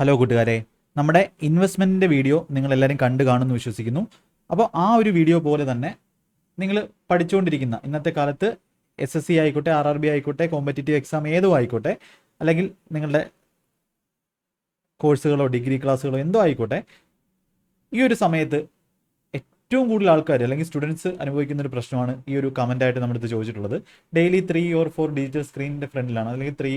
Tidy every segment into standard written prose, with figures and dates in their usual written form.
Hello കൂട്ടുകാരെ, നമ്മുടെ ഇൻവെസ്റ്റ്മെൻറ്റിൻ്റെ video നിങ്ങളെല്ലാവരും കണ്ടു കാണുമെന്ന് വിശ്വസിക്കുന്നു. അപ്പോൾ ആ ഒരു വീഡിയോ പോലെ തന്നെ നിങ്ങൾ പഠിച്ചുകൊണ്ടിരിക്കുന്ന ഇന്നത്തെ കാലത്ത് SSC ആയിക്കോട്ടെ, RRB ആയിക്കോട്ടെ, കോമ്പറ്റേറ്റീവ് എക്സാം ഏതോ ആയിക്കോട്ടെ, അല്ലെങ്കിൽ നിങ്ങളുടെ കോഴ്സുകളോ ഡിഗ്രി ക്ലാസ്സുകളോ എന്തോ ആയിക്കോട്ടെ, ഈ ഒരു സമയത്ത് ഏറ്റവും കൂടുതൽ ആൾക്കാർ അല്ലെങ്കിൽ സ്റ്റുഡൻസ് അനുഭവിക്കുന്ന ഒരു പ്രശ്നമാണ് ഈ ഒരു കമൻ്റായിട്ട് നമ്മളടുത്ത് ചോദിച്ചിട്ടുള്ളത്. ഡെയിലി 3 or 4 ഡിജിറ്റൽ സ്ക്രീനിൻ്റെ ഫ്രണ്ടിലാണ്, അല്ലെങ്കിൽ 3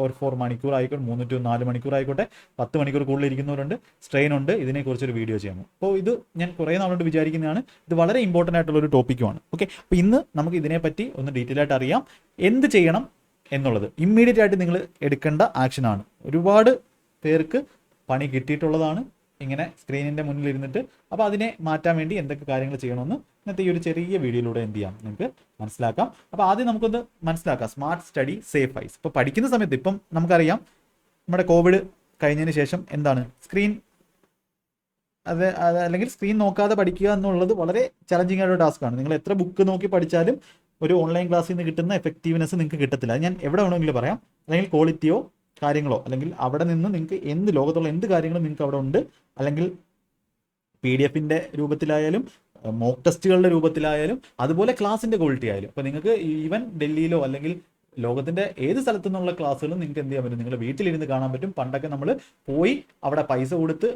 or 4 മണിക്കൂർ ആയിക്കോട്ടെ, 3 to 4 മണിക്കൂർ ആയിക്കോട്ടെ, 10 മണിക്കൂർ കൂടുതൽ ഇരിക്കുന്നവരുണ്ട്, സ്ട്രെയിൻ ഉണ്ട്. ഇതിനെക്കുറിച്ചൊരു വീഡിയോ ചെയ്യണം. അപ്പോൾ ഇത് ഞാൻ കുറേ നാളുകൊണ്ട് വിചാരിക്കുന്നതാണ്. ഇത് വളരെ ഇമ്പോർട്ടൻ്റ് ആയിട്ടുള്ളൊരു ടോപ്പിക്കുമാണ്. ഓക്കെ, അപ്പോൾ ഇന്ന് നമുക്ക് ഇതിനെപ്പറ്റി ഒന്ന് ഡീറ്റെയിൽ ആയിട്ട് അറിയാം. എന്ത് ചെയ്യണം എന്നുള്ളത് ഇമ്മീഡിയറ്റ് ആയിട്ട് നിങ്ങൾ എടുക്കേണ്ട ആക്ഷനാണ്. ഒരുപാട് പേർക്ക് പണി കിട്ടിയിട്ടുള്ളതാണ് ഇങ്ങനെ സ്ക്രീനിൻ്റെ മുന്നിൽ ഇരുന്നിട്ട്. അപ്പോൾ അതിനെ മാറ്റാൻ വേണ്ടി എന്തൊക്കെ കാര്യങ്ങൾ ചെയ്യണമെന്ന് ഇന്നത്തെ ഈ ഒരു ചെറിയ വീഡിയോയിലൂടെ എന്ത് ചെയ്യാം നിങ്ങൾക്ക് മനസ്സിലാക്കാം. അപ്പോൾ ആദ്യം നമുക്കൊന്ന് മനസ്സിലാക്കാം സ്മാർട്ട് സ്റ്റഡി സേഫ് ഐസ്. ഇപ്പോൾ പഠിക്കുന്ന സമയത്ത് ഇപ്പം നമുക്കറിയാം നമ്മുടെ കോവിഡ് കഴിഞ്ഞതിന് ശേഷം എന്താണ് സ്ക്രീൻ അല്ലെങ്കിൽ സ്ക്രീൻ നോക്കാതെ പഠിക്കുക എന്നുള്ളത് വളരെ ചലഞ്ചിങ് ആയിട്ടുള്ള ടാസ്ക്കാണ്. നിങ്ങൾ എത്ര ബുക്ക് നോക്കി പഠിച്ചാലും ഒരു ഓൺലൈൻ ക്ലാസ്സിൽ നിന്ന് കിട്ടുന്ന എഫക്റ്റീവ്നെസ് നിങ്ങൾക്ക് കിട്ടത്തില്ല. അത് ഞാൻ എവിടെ വേണമെങ്കിലും പറയാം. അല്ലെങ്കിൽ ക്വാളിറ്റിയോ കാര്യങ്ങളോ, അല്ലെങ്കിൽ അവിടെ നിന്ന് നിങ്ങൾക്ക് ലോകത്തുള്ള എന്ത് കാര്യങ്ങളും നിങ്ങൾക്ക് അവിടെ ഉണ്ട്. അല്ലെങ്കിൽ PDF-ൻ്റെ രൂപത്തിലായാലും മോക്ക് ടെസ്റ്റുകളുടെ രൂപത്തിലായാലും അതുപോലെ ക്ലാസ്സിൻ്റെ ക്വാളിറ്റി ആയാലും. അപ്പോൾ നിങ്ങൾക്ക് ഈവൻ ഡൽഹിയിലോ അല്ലെങ്കിൽ ലോകത്തിൻ്റെ ഏത് സ്ഥലത്തു നിന്നുള്ള ക്ലാസ്സുകളും നിങ്ങൾക്ക് എന്ത് ചെയ്യാൻ പറ്റും, നിങ്ങളുടെ വീട്ടിലിരുന്ന് കാണാൻ പറ്റും. പണ്ടൊക്കെ നമ്മൾ പോയി അവിടെ പൈസ കൊടുത്ത്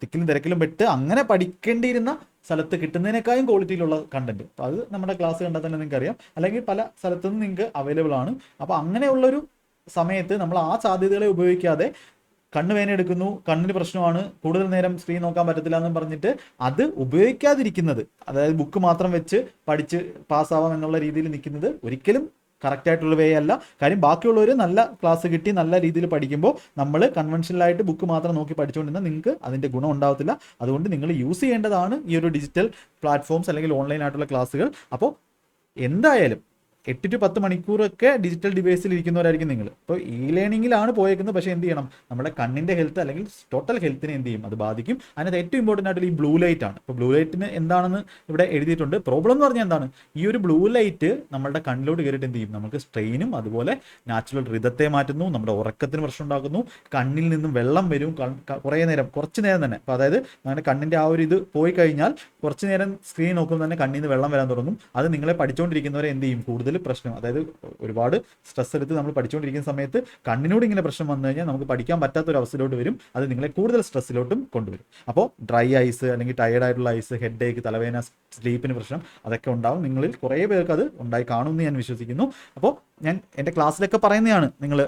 തിക്കിലും തിരക്കിലും പെട്ട് അങ്ങനെ പഠിക്കേണ്ടിയിരുന്ന സ്ഥലത്ത് കിട്ടുന്നതിനേക്കാളും ക്വാളിറ്റിയിലുള്ള കണ്ടന്റ്. അപ്പോൾ അത് നമ്മുടെ ക്ലാസ് കണ്ടാൽ തന്നെ നിങ്ങൾക്ക് അറിയാം. അല്ലെങ്കിൽ പല സ്ഥലത്തുനിന്ന് നിങ്ങൾക്ക് അവൈലബിൾ ആണ്. അപ്പോൾ അങ്ങനെയുള്ളൊരു സമയത്ത് നമ്മൾ ആ സാധ്യതകളെ ഉപയോഗിക്കാതെ കണ്ണ് വേദന എടുക്കുന്നു, കണ്ണിന് പ്രശ്നമാണ്, കൂടുതൽ നേരം സ്ക്രീൻ നോക്കാൻ പറ്റത്തില്ല എന്നും പറഞ്ഞിട്ട് അത് ഉപയോഗിക്കാതിരിക്കുന്നത്, അതായത് ബുക്ക് മാത്രം വെച്ച് പഠിച്ച് പാസ്സാവാം എന്നുള്ള രീതിയിൽ നിൽക്കുന്നത് ഒരിക്കലും കറക്റ്റായിട്ടുള്ള വേ അല്ല. കാര്യം ബാക്കിയുള്ളവർ നല്ല ക്ലാസ് കിട്ടി നല്ല രീതിയിൽ പഠിക്കുമ്പോൾ നമ്മൾ കൺവെൻഷനലായിട്ട് ബുക്ക് മാത്രം നോക്കി പഠിച്ചുകൊണ്ടിരുന്നാൽ നിങ്ങൾക്ക് അതിൻ്റെ ഗുണം ഉണ്ടാവത്തില്ല. അതുകൊണ്ട് നിങ്ങൾ യൂസ് ചെയ്യേണ്ടതാണ് ഈ ഒരു ഡിജിറ്റൽ പ്ലാറ്റ്ഫോംസ് അല്ലെങ്കിൽ ഓൺലൈൻ ആയിട്ടുള്ള ക്ലാസ്സുകൾ. അപ്പോൾ എന്തായാലും 8 to 10 മണിക്കൂറൊക്കെ ഡിജിറ്റൽ ഡിവൈസിൽ ഇരിക്കുന്നവരായിരിക്കും നിങ്ങൾ. ഇപ്പോൾ ലേണിങ്ങിലാണ് പോയേക്കുന്നത്. പക്ഷേ എന്ത് ചെയ്യണം, നമ്മുടെ കണ്ണിൻ്റെ ഹെൽത്ത് അല്ലെങ്കിൽ ടോട്ടൽ ഹെൽത്തിനെ എന്ത് ചെയ്യും, അത് ബാധിക്കും. അതിനകത്ത് ഏറ്റവും ഇമ്പോർട്ടൻ്റ് ആയിട്ടുള്ള ഈ ബ്ലൂ ലൈറ്റ് ആണ്. ഇപ്പോൾ ബ്ലൂ ലൈറ്റിന് എന്താണെന്ന് ഇവിടെ എഴുതിയിട്ടുണ്ട്. പ്രോബ്ലം എന്ന് പറഞ്ഞാൽ എന്താണ്, ഈ ഒരു ബ്ലൂ ലൈറ്റ് നമ്മുടെ കണ്ണിലോട്ട് കയറിയിട്ട് എന്ത് ചെയ്യും, നമുക്ക് സ്ട്രെയിനും അതുപോലെ നാച്ചുറൽ റിതത്തെ മാറ്റുന്നു, നമ്മുടെ ഉറക്കത്തിന് പ്രശ്നം ഉണ്ടാക്കുന്നു, കണ്ണിൽ നിന്നും വെള്ളം വരും കുറച്ച് നേരം തന്നെ. അപ്പോൾ അതായത് നമ്മുടെ കണ്ണിൻ്റെ ആ ഒരു ഇത് പോയി കഴിഞ്ഞാൽ കുറച്ച് നേരം സ്ക്രീൻ നോക്കുമ്പോൾ തന്നെ കണ്ണിൽ നിന്ന് വെള്ളം വരാൻ തുടങ്ങും. അത് നിങ്ങളെ പഠിച്ചുകൊണ്ടിരിക്കുന്നവരെ എന്ത് ചെയ്യും, കൂടുതൽ പ്രശ്നം, അതായത് ഒരുപാട് സ്ട്രെസ് എടുത്ത് നമ്മൾ പഠിച്ചുകൊണ്ടിരിക്കുന്ന സമയത്ത് കണ്ണിനോട് ഇങ്ങനെ പ്രശ്നം വന്നു കഴിഞ്ഞാൽ നമുക്ക് പഠിക്കാൻ പറ്റാത്തൊരു അവസ്ഥയിലോട്ട് വരും. അത് നിങ്ങളെ കൂടുതൽ സ്ട്രെസ്സിലോട്ടും കൊണ്ടുവരും. അപ്പോൾ ഡ്രൈ ഐസ് അല്ലെങ്കിൽ ടയേർഡ് ആയിട്ടുള്ള ഐസ്, ഹെഡ് ഏക്ക്, തലവേദന, സ്ലീപ്പിന് പ്രശ്നം അതൊക്കെ ഉണ്ടാവും. നിങ്ങളിൽ കുറേ പേർക്ക് അത് ഉണ്ടായി കാണുമെന്ന് ഞാൻ വിശ്വസിക്കുന്നു. അപ്പോൾ ഞാൻ എൻ്റെ ക്ലാസ്സിലൊക്കെ പറയുന്നതാണ് നിങ്ങൾ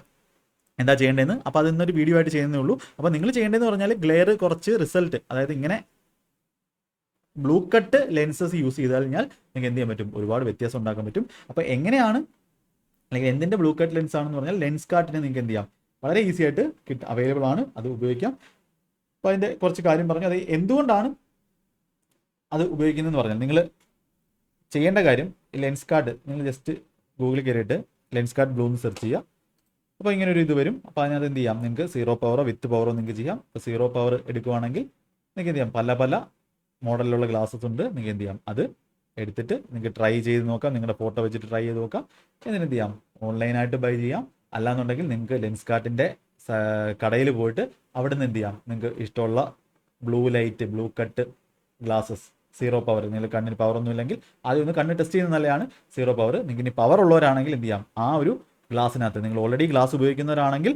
എന്താ ചെയ്യേണ്ടതെന്ന്. അപ്പോൾ അതിന്നൊരു വീഡിയോ ആയിട്ട് ചെയ്യുന്നേ ഉള്ളൂ. അപ്പോൾ നിങ്ങൾ ചെയ്യേണ്ടതെന്ന് പറഞ്ഞാൽ ഗ്ലെയർ കുറച്ച് റിസൾട്ട്, അതായത് ഇങ്ങനെ ബ്ലൂ കട്ട് ലെൻസസ് യൂസ് ചെയ്ത് കഴിഞ്ഞാൽ നിങ്ങൾക്ക് എന്ത് ചെയ്യാൻ പറ്റും, ഒരുപാട് വ്യത്യാസം ഉണ്ടാക്കാൻ പറ്റും. അപ്പോൾ എങ്ങനെയാണ്, അല്ലെങ്കിൽ എന്തിൻ്റെ ബ്ലൂ കട്ട് ലെൻസ് ആണെന്ന് പറഞ്ഞാൽ ലെൻസ് കാർട്ടിനെ നിങ്ങൾക്ക് എന്ത് ചെയ്യാം, വളരെ ഈസി ആയിട്ട് അവൈലബിൾ ആണ്, അത് ഉപയോഗിക്കാം. അപ്പോൾ അതിൻ്റെ കുറച്ച് കാര്യം പറഞ്ഞു. അത് എന്തുകൊണ്ടാണ് അത് ഉപയോഗിക്കുന്നതെന്ന് പറഞ്ഞാൽ നിങ്ങൾ ചെയ്യേണ്ട കാര്യം, ലെൻസ് കാർഡ് നിങ്ങൾ ജസ്റ്റ് ഗൂഗിളിൽ കയറിയിട്ട് ലെൻസ് കാർഡ് ബ്ലൂ എന്ന് സെർച്ച് ചെയ്യുക. അപ്പോൾ ഇങ്ങനെ ഒരു ഇത് വരും. അപ്പോൾ അതിനകത്ത് എന്ത് ചെയ്യാം, നിങ്ങൾക്ക് 0 പവറോ വിത്ത് പവറോ നിങ്ങൾക്ക് ചെയ്യാം. അപ്പോൾ 0 പവർ എടുക്കുവാണെങ്കിൽ നിങ്ങൾക്ക് എന്ത് ചെയ്യാം, പല മോഡലിലുള്ള ഗ്ലാസ്സസ് ഉണ്ട്. നിങ്ങൾക്ക് എന്ത് ചെയ്യാം, അത് എടുത്തിട്ട് നിങ്ങൾക്ക് ട്രൈ ചെയ്ത് നോക്കാം. നിങ്ങളുടെ ഫോട്ടോ വെച്ചിട്ട് ട്രൈ ചെയ്ത് നോക്കാം. എന്നിട്ട് എന്ത് ചെയ്യാം, ഓൺലൈനായിട്ട് ബൈ ചെയ്യാം. അല്ലാന്നുണ്ടെങ്കിൽ നിങ്ങൾക്ക് ലെൻസ് കാർട്ടിൻ്റെ കടയിൽ പോയിട്ട് അവിടെ നിന്ന് എന്ത് ചെയ്യാം, നിങ്ങൾക്ക് ഇഷ്ടമുള്ള ബ്ലൂ കട്ട് ഗ്ലാസ്സസ് 0 പവർ, നിങ്ങൾ കണ്ണിന് പവറൊന്നും ഇല്ലെങ്കിൽ ആദ്യം ഒന്ന് കണ്ണ് ടെസ്റ്റ് ചെയ്യുന്നത് നല്ലതാണ്. 0 പവർ, നിങ്ങൾക്ക് ഇനി പവർ ഉള്ളവരാണെങ്കിൽ എന്ത് ചെയ്യാം, ആ ഒരു ഗ്ലാസ്സിനകത്ത് നിങ്ങൾ ഓൾറെഡി ഗ്ലാസ് ഉപയോഗിക്കുന്നവരാണെങ്കിൽ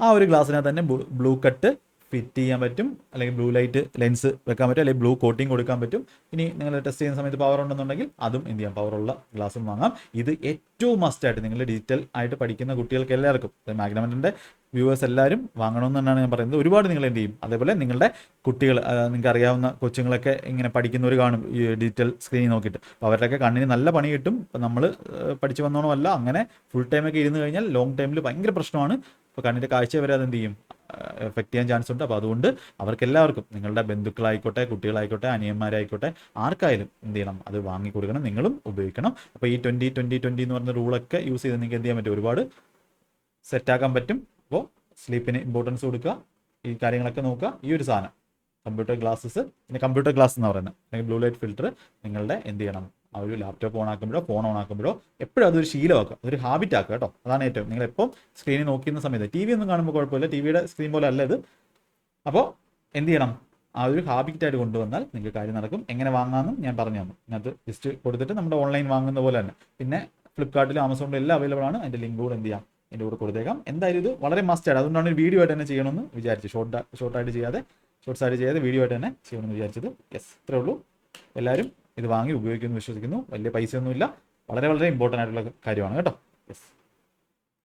ആ ഒരു ഗ്ലാസ്സിനകത്ത് തന്നെ ബ്ലൂ കട്ട് ഫിറ്റ് ചെയ്യാൻ പറ്റും, അല്ലെങ്കിൽ ബ്ലൂ ലൈറ്റ് ലെൻസ് വെക്കാൻ പറ്റും, അല്ലെങ്കിൽ ബ്ലൂ കോട്ടിങ് കൊടുക്കാൻ പറ്റും. ഇനി നിങ്ങൾ ടെസ്റ്റ് ചെയ്യുന്ന സമയത്ത് പവർ ഉണ്ടെന്നുണ്ടെങ്കിൽ അതും എന്ത് ചെയ്യാം, പവറുള്ള ഗ്ലാസും വാങ്ങാം. ഇത് ഏറ്റവും മസ്റ്റായിട്ട് നിങ്ങൾ ഡിജിറ്റൽ ആയിട്ട് പഠിക്കുന്ന കുട്ടികൾക്ക് എല്ലാവർക്കും, മാഗ്നമെന്റിൻ്റെ വ്യൂവേഴ്സ് എല്ലാവരും വാങ്ങണമെന്ന് തന്നെയാണ് ഞാൻ പറയുന്നത്. ഒരുപാട് നിങ്ങൾ എന്ത് ചെയ്യും, അതേപോലെ നിങ്ങളുടെ കുട്ടികൾ, നിങ്ങൾക്ക് അറിയാവുന്ന കൊച്ചുങ്ങളൊക്കെ ഇങ്ങനെ പഠിക്കുന്നവർ കാണും ഈ ഡിജിറ്റൽ സ്ക്രീൻ നോക്കിയിട്ട്. അപ്പോൾ അവരുടെയൊക്കെ കണ്ണിന് നല്ല പണി കിട്ടും. അപ്പോൾ നമ്മൾ പഠിച്ചു വന്നോണമല്ല, അങ്ങനെ ഫുൾ ടൈമൊക്കെ ഇരുന്ന് കഴിഞ്ഞാൽ ലോങ് ടൈമിൽ ഭയങ്കര പ്രശ്നമാണ്. അപ്പോൾ കണ്ണിൻ്റെ കാഴ്ച വരെ അതെന്ത് ചെയ്യും, എഫക്റ്റ് ചെയ്യാൻ ചാൻസ് ഉണ്ട്. അപ്പോൾ അതുകൊണ്ട് അവർക്കെല്ലാവർക്കും, നിങ്ങളുടെ ബന്ധുക്കളായിക്കോട്ടെ, കുട്ടികളായിക്കോട്ടെ, അനിയന്മാരായിക്കോട്ടെ, ആർക്കായാലും എന്ത് ചെയ്യണം, അത് വാങ്ങിക്കൊടുക്കണം, നിങ്ങളും ഉപയോഗിക്കണം. അപ്പോൾ ഈ 20-20-20 എന്ന് പറഞ്ഞ റൂളൊക്കെ യൂസ് ചെയ്ത് നിങ്ങൾക്ക് എന്ത് ചെയ്യാൻ പറ്റും, ഒരുപാട് സെറ്റാക്കാൻ പറ്റും. അപ്പോൾ സ്ലീപ്പിന് ഇമ്പോർട്ടൻസ് കൊടുക്കുക, ഈ കാര്യങ്ങളൊക്കെ നോക്കുക. ഈ ഒരു സാധനം കമ്പ്യൂട്ടർ ഗ്ലാസ്സസ്, പിന്നെ കമ്പ്യൂട്ടർ ഗ്ലാസ് എന്ന് പറയുന്നത്, അല്ലെങ്കിൽ ബ്ലൂ ലൈറ്റ് ഫിൽറ്റർ നിങ്ങളുടെ എന്ത് ചെയ്യണം, ആ ഒരു ലാപ്ടോപ്പ് ഓൺ ആക്കുമ്പോഴോ ഫോൺ ഓൺ ആക്കുമ്പോഴോ എപ്പോഴും അതൊരു ശീലമാക്കുക, അതൊരു ഹാബിറ്റ് ആക്കുക കേട്ടോ. അതാണ് ഏറ്റവും, നിങ്ങൾ എപ്പം സ്ക്രീനിൽ നോക്കുന്ന സമയത്ത് TV ഒന്നും കാണുമ്പോൾ കുഴപ്പമില്ല, TV യുടെ സ്ക്രീൻ പോലെ അല്ല ഇത്. അപ്പോൾ എന്ത് ചെയ്യണം, ആ ഒരു ഹാബിറ്റായിട്ട് കൊണ്ടുവന്നാൽ നിങ്ങൾക്ക് കാര്യം നടക്കും. എങ്ങനെ വാങ്ങാമെന്നും ഞാൻ പറഞ്ഞു തന്നു. ഇതിനകത്ത് ലിസ്റ്റ് കൊടുത്തിട്ട് നമ്മുടെ ഓൺലൈൻ വാങ്ങുന്ന പോലെ തന്നെ. പിന്നെ ഫ്ലിപ്കാർട്ടിലും ആമസോണിലും എല്ലാം അവൈലബിൾ ആണ്. അതിൻ്റെ ലിങ്ക് കൂടെ എന്ത് ചെയ്യാം, എൻ്റെ കൂടെ കൊടുത്തേക്കാം. എന്തായാലും ഇത് വളരെ മസ്റ്റാണ്. അതുകൊണ്ടാണ് ഒരു വീഡിയോ ആയിട്ട് തന്നെ ചെയ്യണമെന്ന് വിചാരിച്ചു. ഷോർട്ടായിട്ട് ചെയ്യാതെ വീഡിയോ ആയിട്ട് തന്നെ ചെയ്യണമെന്ന് വിചാരിച്ചത്. യെസ്, ഇത്രേ ഉള്ളൂ. എല്ലാവരും ഇത് വാങ്ങി ഉപയോഗിക്കുമെന്ന് വിശ്വസിക്കുന്നു. വലിയ പൈസയൊന്നുമില്ല, വളരെ വളരെ ഇമ്പോർട്ടൻ്റ് ആയിട്ടുള്ള കാര്യമാണ് കേട്ടോ. യെസ്.